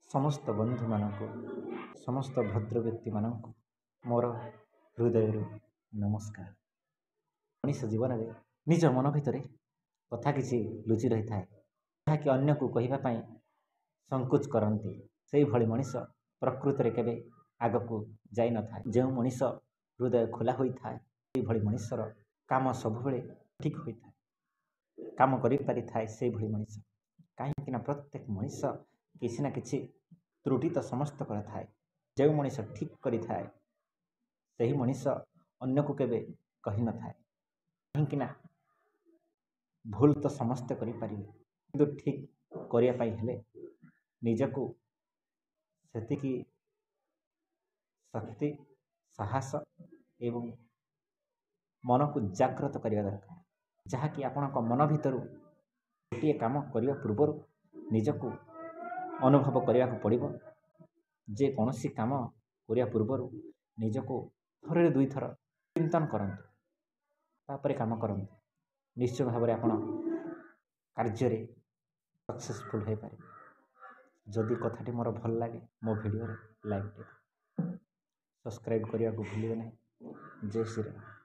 समस्त बंधु मानक समस्त भद्र व्यक्ति मानक मोर हृदय नमस्कार। मनीष जीवन में निज मन भितर कथा किसी लुचि रही थाए जहाँकि अन्य को कहवाई संकोच करती से भली मनीष प्रकृति केवे आग को जाई न था। जो मनीष हृदय खोला होता है से भली मनीषर काम सब ठीक होता है, काम करि पारि थाए से भली मनीष। कहीं प्रत्येक मनीष किसी ना किसी त्रुटि तो समस्त कर थाए। जो मनीष ठीक करि थाए सही मनीष अन्य को केवे कहि न थाए। कहीं भूल तो समस्त करि पारिबे किंतु ठीक करिया पाई हेले निजको सेतिकी शक्ति साहस एवं मन को जागृत करने दरकार। जहाँकि आपणक मन भितर गोटे काम करने पूर्व निजको अनुभव करने को पड़ो। जे कौन सी काम करने पूर्व निजको थरे दुई थर चिंतन करंतु तापर काम करंतु। निश्चय भाव में आपण कार्य सक्सेसफुल हो पारे। जदि कथाटी मोर भल लगे मो वीडियो लाइक सब्सक्राइब करने को भूलिए नहीं। जय श्री राम।